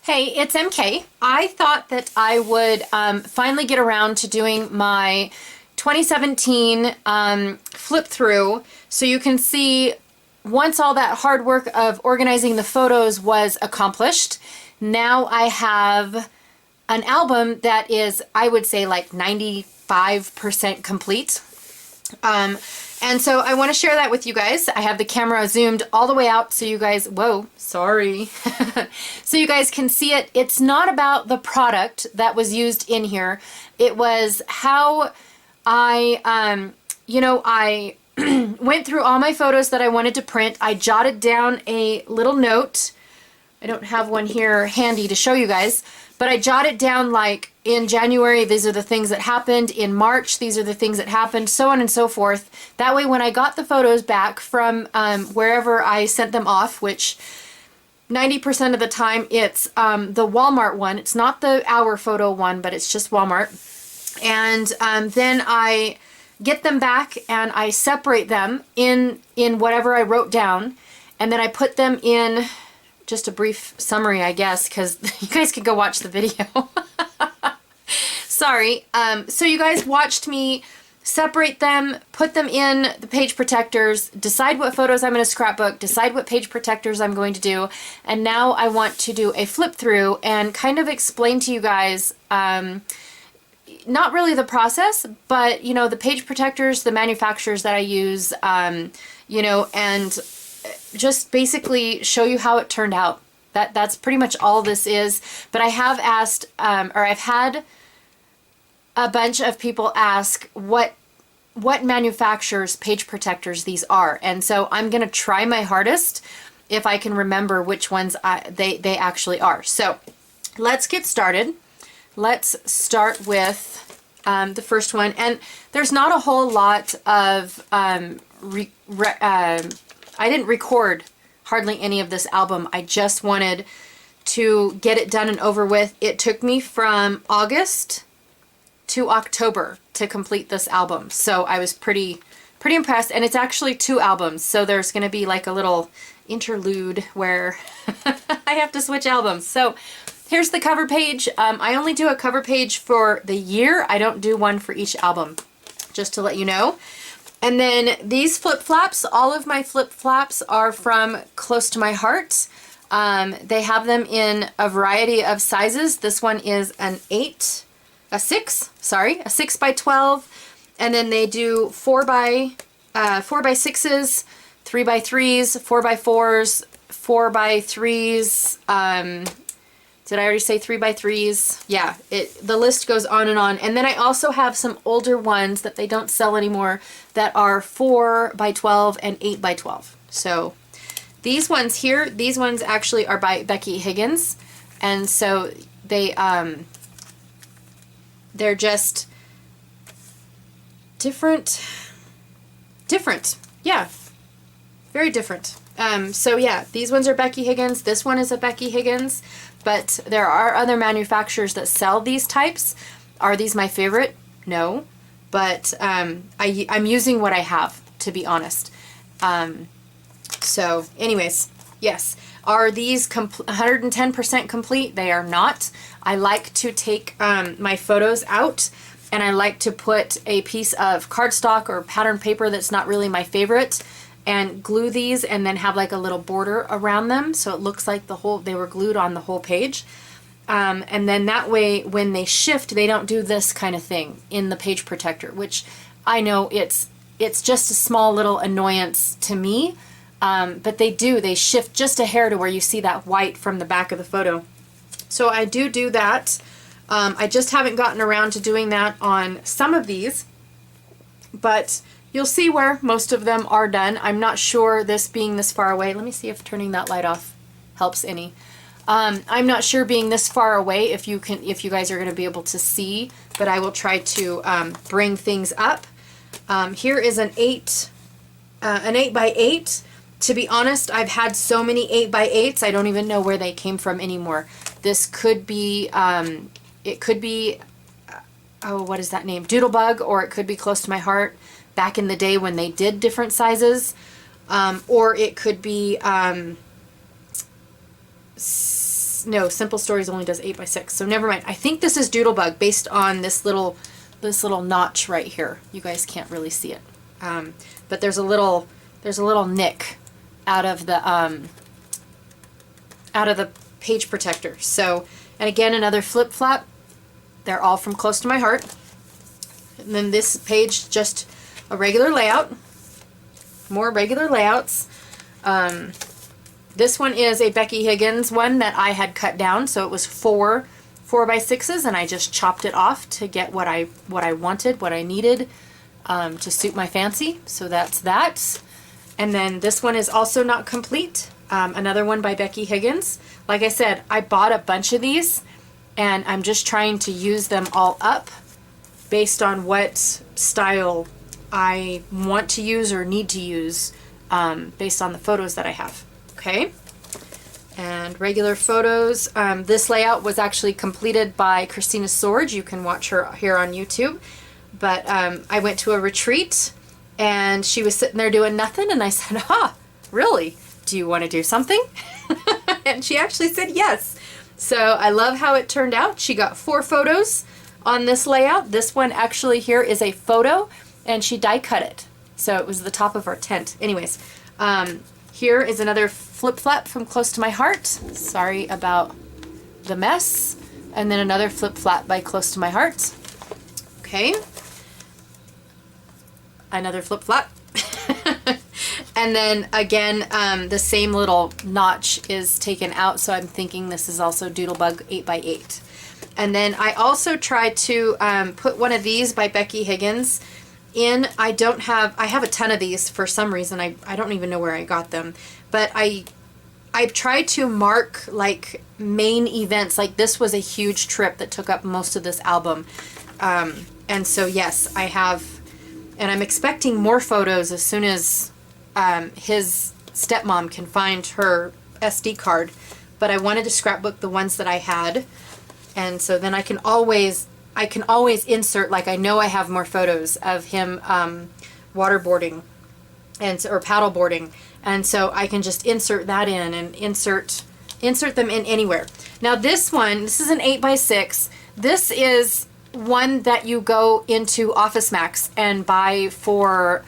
Hey, it's MK. I thought that I would finally get around to doing my 2017 flip through so you can see once all that hard work of organizing the photos was accomplished, now I have an album that is, I would say, like 95% complete. And so I want to share that with you guys. I have the camera zoomed all the way out so you guys, whoa, sorry. So you guys can see it. It's not about the product that was used in here. It was how I went through all my photos that I wanted to print. I jotted down a little note. I don't have one here handy to show you guys, but I jotted down, like, in January, these are the things that happened. In March, these are the things that happened, so on and so forth. That way, when I got the photos back from wherever I sent them off, which 90% of the time it's the Walmart one. It's not the Our Photo one, but it's just Walmart. And then I get them back and I separate them in whatever I wrote down. And then I put them in, just a brief summary, I guess, because you guys could go watch the video. Sorry. So you guys watched me separate them, put them in the page protectors, decide what photos I'm going to scrapbook, decide what page protectors I'm going to do, and now I want to do a flip through and kind of explain to you guys, not really the process, but, you know, the page protectors, the manufacturers that I use, you know, and just basically show you how it turned out. That's pretty much all this is. But I have asked, or I've had a bunch of people ask what manufacturers page protectors these are, and so I'm gonna try my hardest if I can remember which ones they actually are. So let's get started. Let's start with the first one, and there's not a whole lot of I didn't record hardly any of this album. I just wanted to get it done and over with. It took me from August to October to complete this album. So I was pretty impressed, and it's actually 2 albums. So there's going to be like a little interlude where I have to switch albums. So here's the cover page. I only do a cover page for the year. I don't do one for each album, just to let you know. And then these flip-flops, all of my flip-flops are from Close to My Heart. They have them in a variety of sizes. This one is a 6 by 12, and then they do 4 by 6s, 3 by 3s, 4 by 4s, 4 by 3s. Did I already say 3 by 3s? Yeah, the list goes on and on. And then I also have some older ones that they don't sell anymore that are 4 by 12 and 8 by 12. So these ones here, these ones actually are by Becky Higgins, and so they're just different, yeah, very different. So yeah, these ones are Becky Higgins, this one is a Becky Higgins, but there are other manufacturers that sell these types. Are these my favorite? No, but I'm using what I have, to be honest. So anyways, yes. Are these 110% complete? They are not. I like to take my photos out, and I like to put a piece of cardstock or pattern paper that's not really my favorite and glue these, and then have like a little border around them so it looks like they were glued on the whole page. And then that way when they shift, they don't do this kind of thing in the page protector, which I know it's just a small little annoyance to me. But they shift just a hair to where you see that white from the back of the photo. So I do that. I just haven't gotten around to doing that on some of these, but you'll see where most of them are done. I'm not sure, this being this far away. Let me see if turning that light off helps any. I'm not sure, being this far away, if you guys are going to be able to see, but I will try to bring things up. Here is an 8 by 8. To be honest, I've had so many 8 by 8s, I don't even know where they came from anymore. This could be, it could be, oh, what is that name? Doodlebug, or it could be Close to My Heart back in the day when they did different sizes. Or it could be no, Simple Stories only does 8x6. So never mind. I think this is Doodlebug based on this little notch right here. You guys can't really see it. But there's a little nick out of the page protector. So, and again, another flip flap. They're all from Close to My Heart. And then this page, just a regular layout. More regular layouts. This one is a Becky Higgins one that I had cut down, so it was 4x6s, and I just chopped it off to get what I wanted, what I needed to suit my fancy. So that's that. And then this one is also not complete. Another one by Becky Higgins. Like I said, I bought a bunch of these, and I'm just trying to use them all up based on what style I want to use or need to use based on the photos that I have. Okay, and regular photos. This layout was actually completed by Christina Sorge. You can watch her here on YouTube. But I went to a retreat, and she was sitting there doing nothing, and I said, really? Do you want to do something? And she actually said yes. So I love how it turned out. She got 4 photos on this layout. This one actually here is a photo, and she die cut it. So it was the top of our tent. Anyways, here is another flip flap from Close to My Heart. Sorry about the mess. And then another flip flap by Close to My Heart. Okay. Another flip flap. And then again, the same little notch is taken out, so I'm thinking this is also Doodlebug 8x8. And then I also tried to put one of these by Becky Higgins in. I have a ton of these for some reason. I don't even know where I got them. But I've tried to mark like main events. Like this was a huge trip that took up most of this album. And so yes, I have, and I'm expecting more photos as soon as his stepmom can find her SD card. But I wanted to scrapbook the ones that I had. And so then I can always insert, like I know I have more photos of him waterboarding or paddleboarding, and so I can just insert that in and insert them in anywhere. Now this is an 8x6. This is one that you go into Office Max and buy for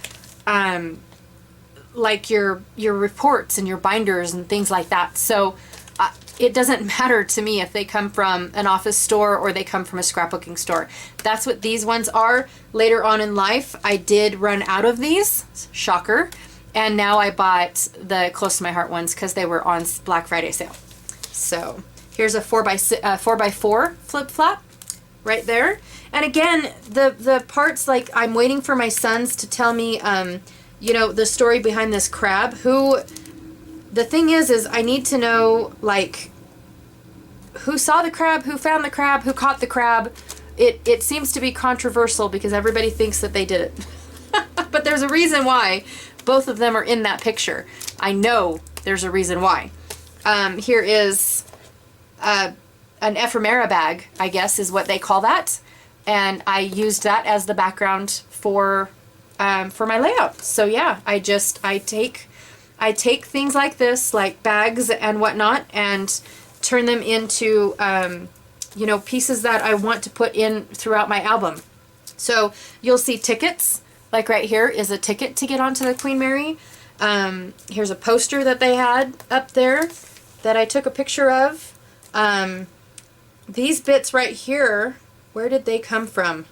like your reports and your binders and things like that. So it doesn't matter to me if they come from an office store or they come from a scrapbooking store. That's what these ones are. Later on in life, I did run out of these. Shocker. And now I bought the Close to My Heart ones because they were on Black Friday sale. So here's a 4x4 flip flap right there. And again, the parts, like I'm waiting for my sons to tell me, you know, the story behind this crab. The thing is I need to know, like, who saw the crab, who found the crab, who caught the crab. It seems to be controversial because everybody thinks that they did it. But there's a reason why both of them are in that picture. I know there's a reason why. Here is an ephemera bag, I guess is what they call that. And I used that as the background for my layout. So yeah, I take things like this, like bags and whatnot, and turn them into, you know, pieces that I want to put in throughout my album. So you'll see tickets, like right here is a ticket to get onto the Queen Mary. Here's a poster that they had up there that I took a picture of. These bits right here, where did they come from?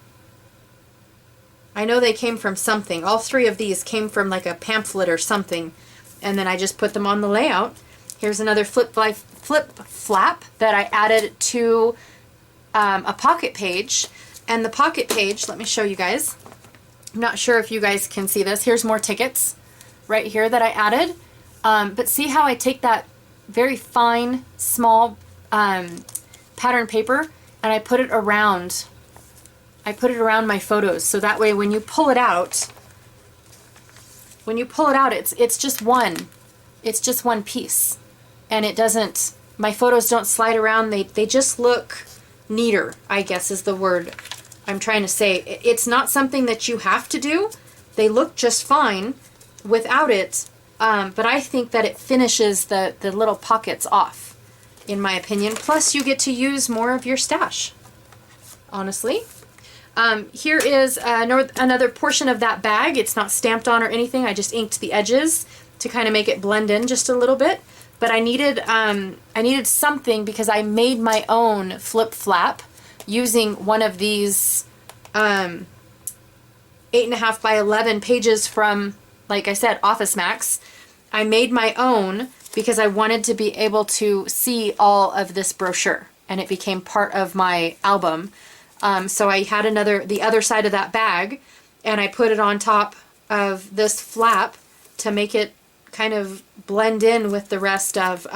I know they came from something. All 3 of these came from like a pamphlet or something. And then I just put them on the layout. Here's another flip flap that I added to a pocket page. And the pocket page, let me show you guys. I'm not sure if you guys can see this. Here's more tickets right here that I added. But see how I take that very fine, small pattern paper and I put it around. I put it around my photos, so that way when you pull it out, it's just one. It's just one piece. And it doesn't, my photos don't slide around. They just look neater, I guess is the word I'm trying to say. It's not something that you have to do. They look just fine without it. But I think that it finishes the little pockets off. in my opinion. Plus you get to use more of your stash, honestly. Here is another portion of that bag. It's not stamped on or anything. I just inked the edges to kind of make it blend in just a little bit. But I needed something because I made my own flip flap using one of these 8.5 by 11 pages from, like I said, Office Max. I made my own because I wanted to be able to see all of this brochure, and it became part of my album. So I had the other side of that bag, and I put it on top of this flap to make it kind of blend in with the rest of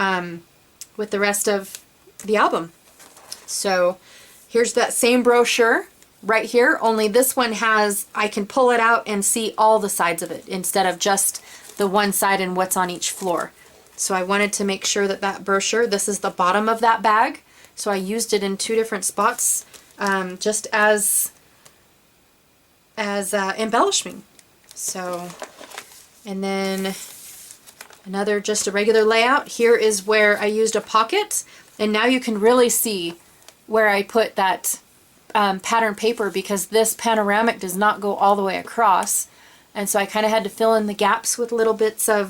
the album. So here's that same brochure right here, only this one has, I can pull it out and see all the sides of it instead of just the one side and what's on each floor. So I wanted to make sure that that brochure, this is the bottom of that bag, so I used it in 2 different spots, just as embellishment. So, and then another, just a regular layout. Here is where I used a pocket, and now you can really see where I put that pattern paper, because this panoramic does not go all the way across, and so I kind of had to fill in the gaps with little bits of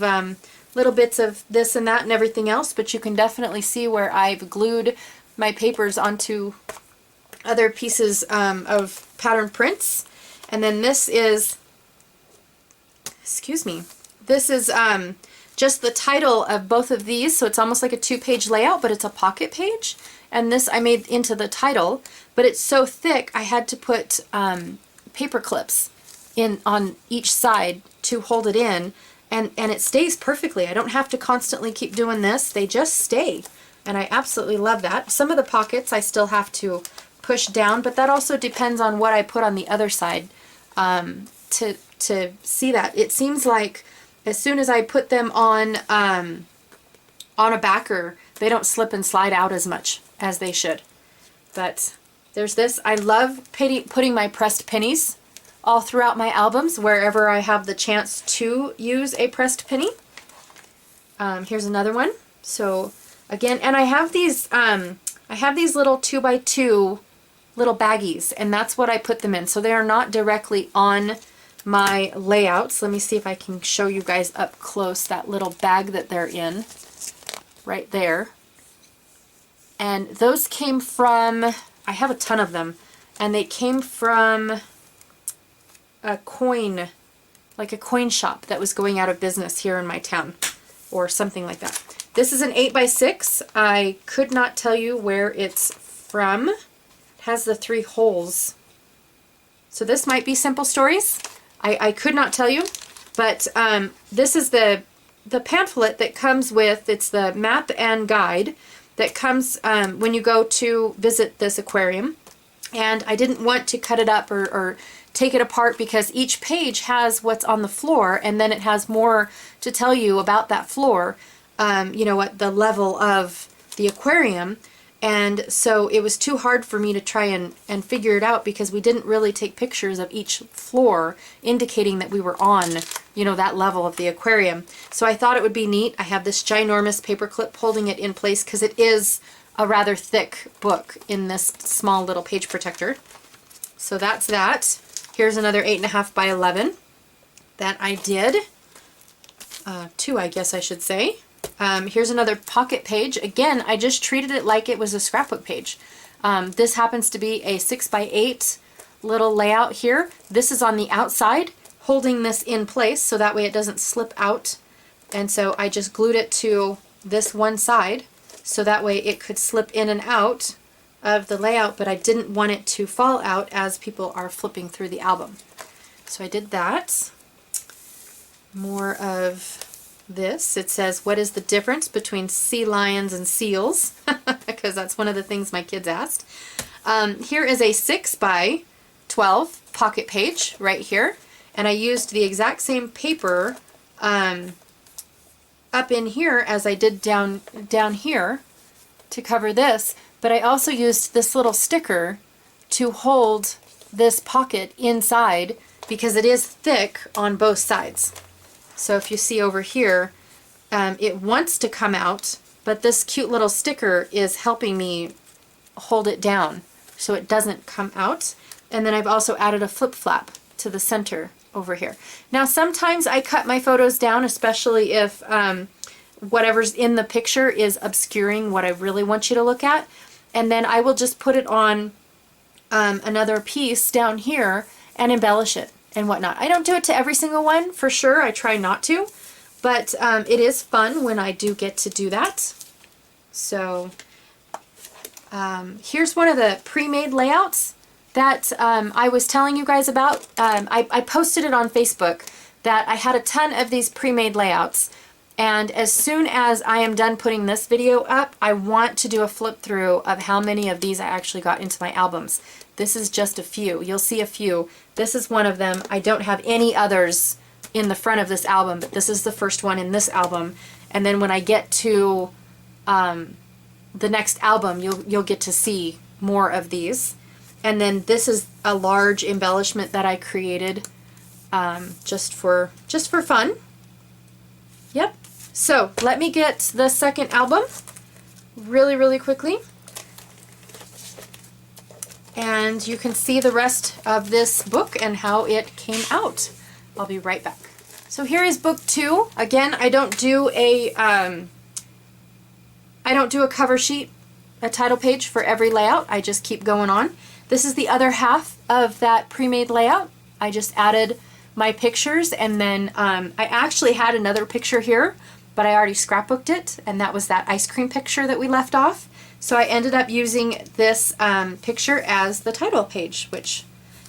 this and that and everything else. But you can definitely see where I've glued my papers onto other pieces of pattern prints. And then this is, excuse me, this is just the title of both of these, so it's almost like a 2-page layout, but it's a pocket page. And this I made into the title, but it's so thick I had to put paper clips in on each side to hold it in, and it stays perfectly. I don't have to constantly keep doing this, they just stay, and I absolutely love that. Some of the pockets I still have to push down, but that also depends on what I put on the other side to see that. It seems like as soon as I put them on a backer, they don't slip and slide out as much as they should. But there's this. I love putting my pressed pennies all throughout my albums wherever I have the chance to use a pressed penny. Here's another one. So again, and I have these little 2x2 little baggies, and that's what I put them in. So they are not directly on my layouts. Let me see if I can show you guys up close that little bag that they're in right there. And those came from, I have a ton of them, and they came from a coin, like a coin shop that was going out of business here in my town, or something like that. This is an 8x6. I could not tell you where it's from. It has the 3 holes. So this might be Simple Stories. I could not tell you, but this is the pamphlet that comes with, it's the map and guide that comes when you go to visit this aquarium. And I didn't want to cut it up or take it apart, because each page has what's on the floor, and then it has more to tell you about that floor, you know, at the level of the aquarium. And so it was too hard for me to try and figure it out, because we didn't really take pictures of each floor indicating that we were on, you know, that level of the aquarium. So I thought it would be neat. I have this ginormous paper clip holding it in place, because it is a rather thick book in this small little page protector. So that's that. Here's another 8.5 by 11 that I did. 2, I guess I should say. Here's another pocket page. Again, I just treated it like it was a scrapbook page. This happens to be a 6x8 little layout here. This is on the outside, holding this in place so that way it doesn't slip out. And so I just glued it to this one side so that way it could slip in and out of the layout, but I didn't want it to fall out as people are flipping through the album. So I did that. More of this. It says, what is the difference between sea lions and seals? Because that's one of the things my kids asked. Here is a 6x12 pocket page right here, and I used the exact same paper up in here as I did down here to cover this, but I also used this little sticker to hold this pocket inside, because it is thick on both sides. So if you see over here, it wants to come out but this cute little sticker is helping me hold it down so it doesn't come out. And then I've also added a flip flap to the center over here. Now sometimes I cut my photos down, especially if whatever's in the picture is obscuring what I really want you to look at. And then I will just put it on another piece down here and embellish it and whatnot. I don't do it to every single one, for sure. I try not to, but it is fun when I do get to do that. So here's one of the pre-made layouts that I was telling you guys about. I posted it on Facebook that I had a ton of these pre-made layouts, and as soon as I am done putting this video up, I want to do a flip through of how many of these I actually got into my albums. This is just a few. You'll see a few. This is one of them. I don't have any others in the front of this album, but this is the first one in this album. And then when I get to the next album, you'll get to see more of these. And then this is a large embellishment that I created just for fun. Yep. So let me get the second album really, really quickly. And you can see the rest of this book and how it came out. I'll be right back. So here is book 2. Again, I don't do a cover sheet, a title page for every layout. I just keep going on. This is the other half of that pre-made layout. I just added my pictures, and then I actually had another picture here, but I already scrapbooked it, and that was that ice cream picture that we left off. So I ended up using this picture as the title page, which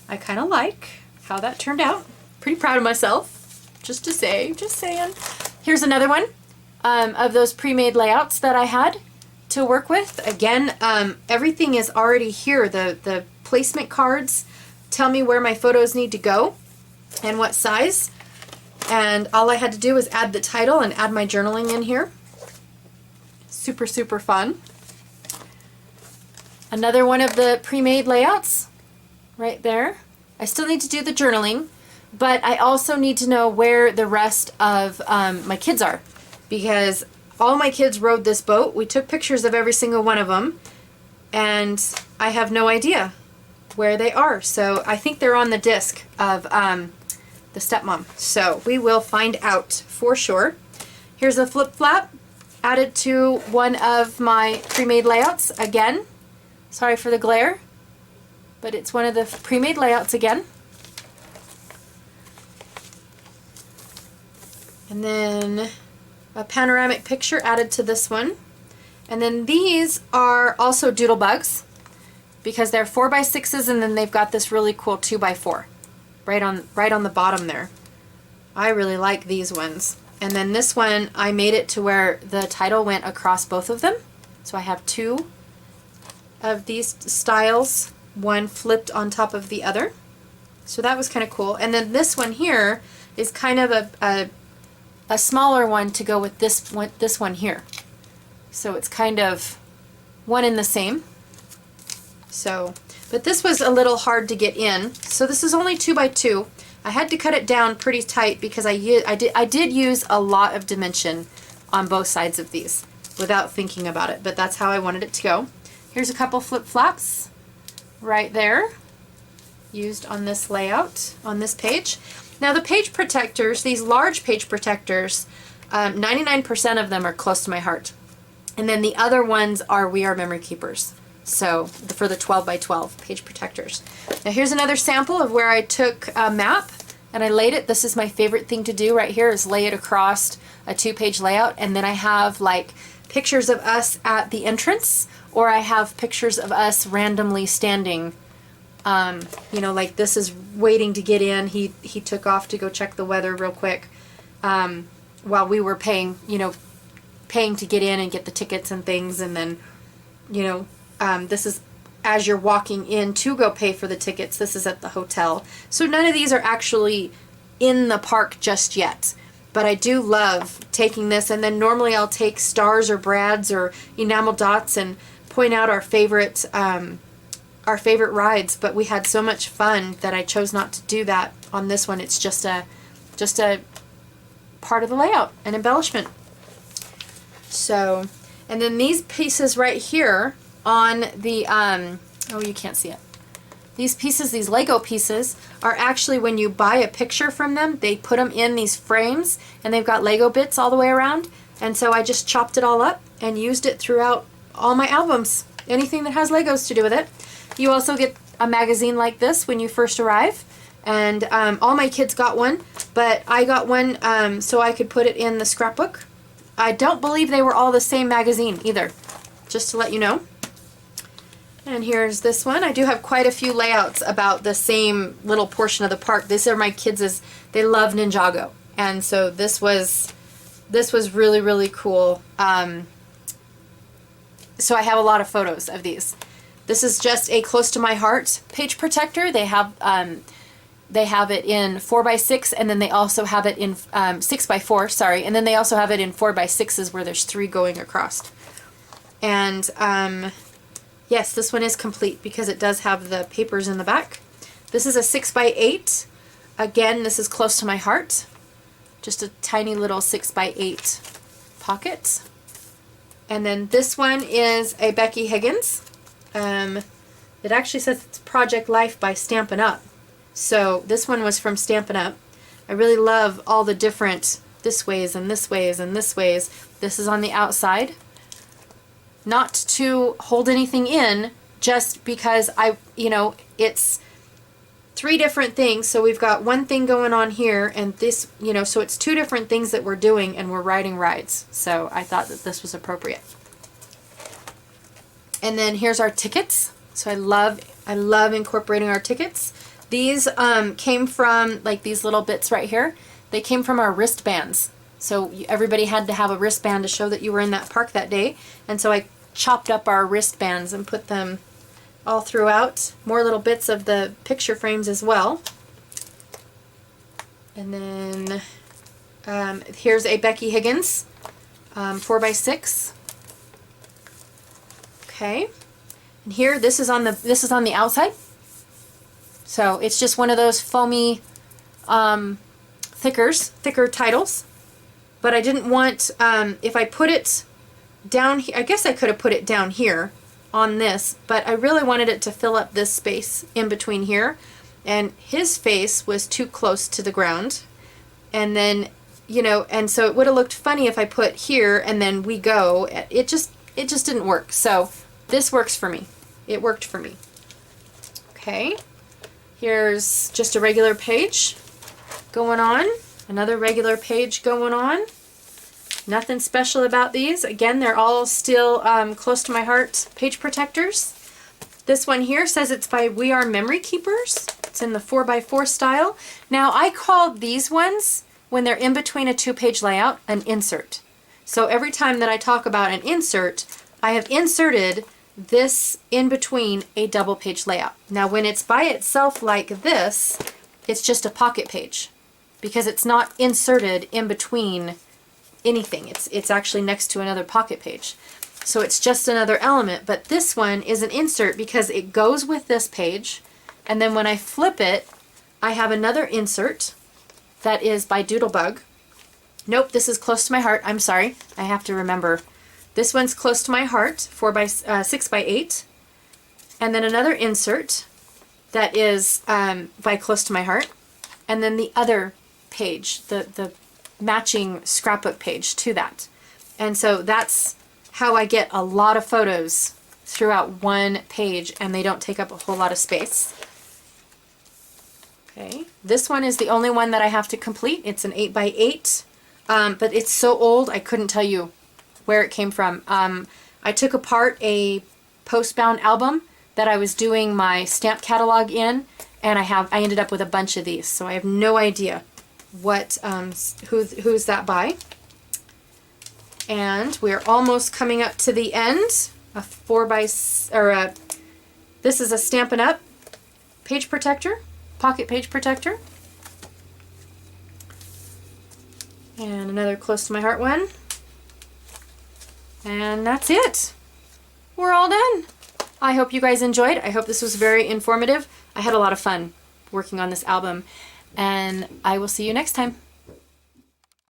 I kind of like how that turned out. Pretty proud of myself, just saying. Here's another one of those pre-made layouts that I had to work with. Again, everything is already here. The placement cards tell me where my photos need to go and what size. And all I had to do was add the title and add my journaling in here. Super, super fun. Another one of the pre-made layouts right there. I still need to do the journaling, but I also need to know where the rest of my kids are, because all my kids rode this boat. We took pictures of every single one of them, and I have no idea where they are. So I think they're on the disc of the stepmom. So we will find out for sure. Here's a flip flap added to one of my pre-made layouts again. Sorry for the glare, but it's one of the pre-made layouts again. And then a panoramic picture added to this one. And then these are also Doodlebugs, because they're 4x6s, and then they've got this really cool 2x4 right on the bottom there. I really like these ones. And then this one, I made it to where the title went across both of them. So I have two of these styles, one flipped on top of the other. So that was kind of cool. And then this one here is kind of a smaller one to go with this one here. So it's kind of one in the same. So, but this was a little hard to get in. So this is only 2x2. I had to cut it down pretty tight because I did use a lot of dimension on both sides of these without thinking about it, but that's how I wanted it to go. Here's a couple flip flops right there used on this layout, on this page. Now the page protectors, these large page protectors, 99% of them are close to my heart. And then the other ones are We Are Memory Keepers. So for the 12x12 page protectors. Now here's another sample of where I took a map and I laid it. This is my favorite thing to do right here, is lay it across a 2-page layout, and then I have like pictures of us at the entrance, or I have pictures of us randomly standing. You know, like this is waiting to get in. He took off to go check the weather real quick while we were paying to get in and get the tickets and things. And then, you know, this is as you're walking in to go pay for the tickets. This is at the hotel. So none of these are actually in the park just yet. But I do love taking this, and then normally I'll take stars or brads or enamel dots and point out our favorite rides. But we had so much fun that I chose not to do that on this one. It's just a part of the layout, an embellishment. So, And then these pieces right here on the, oh, you can't see it. These pieces, these Lego pieces, are actually when you buy a picture from them, they put them in these frames and they've got Lego bits all the way around. And so I just chopped it all up and used it throughout all my albums. Anything that has Legos to do with it. You also get a magazine like this when you first arrive. And all my kids got one, but I got one so I could put it in the scrapbook. I don't believe they were all the same magazine either, just to let you know. And here's this one. I do have quite a few layouts about the same little portion of the park. These are my kids', they love Ninjago. And so this was really, really cool. So I have a lot of photos of these. This is just a close to my heart page protector. They have it in 4x6, and then they also have it in 6x4, sorry. And then they also have it in 4x6s where there's 3 going across. And yes, this one is complete because it does have the papers in the back. This is a 6x8. Again, this is close to my heart. Just a tiny little 6x8 pocket. And then this one is a Becky Higgins. It actually says it's Project Life by Stampin' Up. So this one was from Stampin' Up. I really love all the different this ways and this ways and this ways. This is on the outside. Not to hold anything in, just because it's 3 different things. So we've got one thing going on here and this, so it's 2 different things that we're doing and we're riding rides. So I thought that this was appropriate. And then here's our tickets. So I love incorporating our tickets. These came from like these little bits right here. They came from our wristbands. So everybody had to have a wristband to show that you were in that park that day. And so I chopped up our wristbands and put them all throughout. More little bits of the picture frames as well. And then here's a Becky Higgins 4x6. Okay. And here, this is on the outside. So it's just one of those foamy thicker titles. But I didn't want, if I put it down here, I guess I could have put it down here on this, but I really wanted it to fill up this space in between here. And his face was too close to the ground. And then, and so it would have looked funny if I put here and then we go. It just didn't work. So this works for me. It worked for me. Okay. Here's just a regular page going on. Another regular page going on. Nothing special about these. Again, they're all still close to my heart page protectors. This one here says it's by We Are Memory Keepers. It's in the 4x4 style. Now, I called these ones, when they're in between a 2-page layout, an insert. So every time that I talk about an insert, I have inserted this in between a double page layout. Now when it's by itself like this, it's just a pocket page because it's not inserted in between anything. It's actually next to another pocket page. So it's just another element, but this one is an insert because it goes with this page, and then when I flip it, I have another insert that is by Doodlebug. Nope, this is close to my heart. I'm sorry. I have to remember. This one's close to my heart, 6x8. And then another insert that is by close to my heart. And then the other page, the matching scrapbook page to that. And so that's how I get a lot of photos throughout one page and they don't take up a whole lot of space. Okay, this one is the only one that I have to complete. It's an 8x8, but it's so old I couldn't tell you where it came from. I took apart a Postbound album that I was doing my stamp catalog in, and I ended up with a bunch of these, so I have no idea what who's that by. And we're almost coming up to the end. This is a Stampin' Up page protector, pocket page protector, and another close to my heart one. And that's it. We're all done. I hope you guys enjoyed. I hope this was very informative. I had a lot of fun working on this album, and I will see you next time.